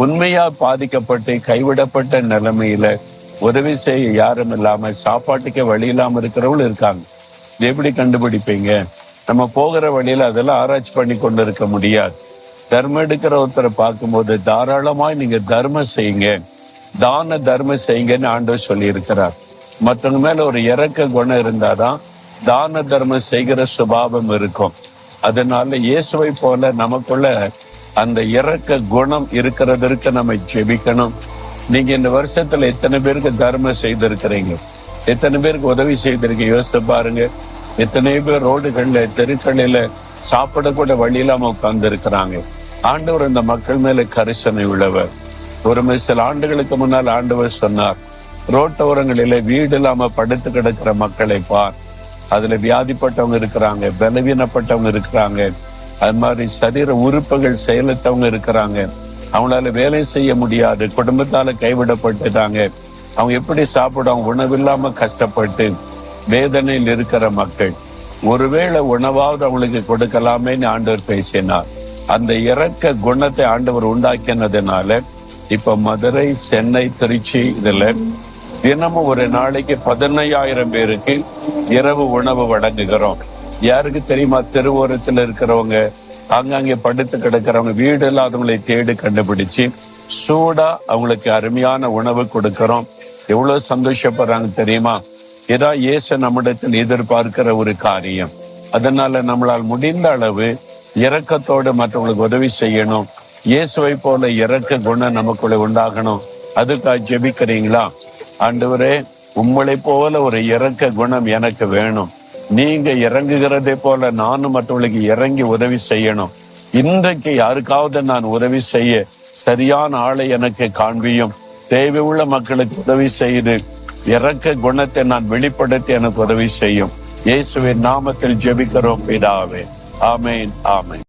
உண்மையா பாதிக்கப்பட்டு கைவிடப்பட்ட நிலைமையில உதவி செய்ய யாரும் இல்லாம சாப்பாட்டுக்கே வழி இல்லாம இருக்கிறவங்களும் இருக்காங்க. இது எப்படி கண்டுபிடிப்பீங்க? நம்ம போகிற வழியில அதெல்லாம் ஆராய்ச்சி பண்ணி கொண்டு இருக்க முடியாது. தர்மம் எடுக்கிற ஒருத்தரை பார்க்கும்போது தாராளமாய் நீங்க தர்மம் செய்யுங்க, தான தர்மம் செய்யுங்கன்னு ஆண்டவர் சொல்லி இருக்கிறார். மற்றவங்க மேல ஒரு இரக்க குணம் இருந்தாதான் தான தர்மம் செய்கிற சுபாவம் இருக்கும். அதனால இயேசுவை போல நமக்குள்ள அந்த இரக்க குணம் இருக்கிறதற்கு நம்ம ஜெபிக்கணும். நீங்க இந்த வருஷத்துல எத்தனை பேருக்கு தர்மம் செய்திருக்கிறீங்க? எத்தனை பேருக்கு உதவி செய்திருக்கீங்க? யோசித்து பாருங்க. எத்தனை பேர் ரோடுகள்ல தெருக்களில சாப்பிட கூட வழி இல்லாம உட்கார்ந்து இருக்கிறாங்க. ஆண்டவர் இந்த மக்கள் மேல கரிசனை உள்ளவர். ஒரு சில ஆண்டுகளுக்கு முன்னால் ஆண்டவர் சொன்னார், ரோட்டோரங்களில வீடு இல்லாம படுத்து கிடக்கிற மக்களை பார். அதுல வியாதிப்பட்டவங்க இருக்கிறாங்க, பலவீனப்பட்டவங்க இருக்கிறாங்க, அது மாதிரி சரீர உறுப்புகள் செயலற்றவங்க இருக்கிறாங்க. அவங்களால வேலை செய்ய முடியாது, குடும்பத்தால கைவிடப்பட்டுட்டாங்க. அவங்க எப்படி சாப்பிடுவாங்க? உணவில்லாம கஷ்டப்பட்டு வேதனையில் இருக்கிற மக்கள். ஒருவேளை உணவாவது அவங்களுக்கு கொடுக்கலாமேன்னு ஆண்டவர் பேசினார். அந்த இரக்க குணத்தை ஆண்டவர் உண்டாக்கினதுனால இப்ப மதுரை, சென்னை, திருச்சி இதுல தினமும் ஒரு நாளைக்கு 15,000 பேருக்கு இரவு உணவு வழங்குகிறோம். யாருக்கு தெரியுமா? தெருவோரத்தில் இருக்கிறவங்க, அங்கங்கே படுத்து கிடக்கிறவங்க, வீடு இல்லாதவங்களை தேடி கண்டுபிடிச்சு சூடா அவங்களுக்கு அருமையான உணவு கொடுக்கிறோம். எவ்வளவு சந்தோஷப்படுறாங்க தெரியுமா? இதான் இயேசு நம்மிடத்தில் எதிர்பார்க்கிற ஒரு காரியம். அதனால நம்மளால் முடிந்த அளவு இரக்கத்தோடு மற்றவங்களுக்கு உதவி செய்யணும். இயேசுவை போல இரக்க குணம் நமக்குள்ள உண்டாகணும். அதுக்காக ஜெபிக்கிறீங்களா? ஆண்டவரே, உங்களை போல ஒரு இரக்க குணம் எனக்கு வேணும். நீங்க இறங்குகிறதே போல நானும் மற்றவர்களுக்கு இறங்கி உதவி செய்யணும். இன்றைக்கு யாருக்காவது நான் உதவி செய்ய சரியான ஆளை எனக்கு காண்பியும். தேவை உள்ள மக்களுக்கு உதவி செய்து இரக்க குணத்தை நான் வெளிப்படுத்தி எனக்கு உதவி செய்யும். இயேசுவின் நாமத்தில் ஜெபிக்கிறோம் பிதாவே. ஆமேன், ஆமேன்.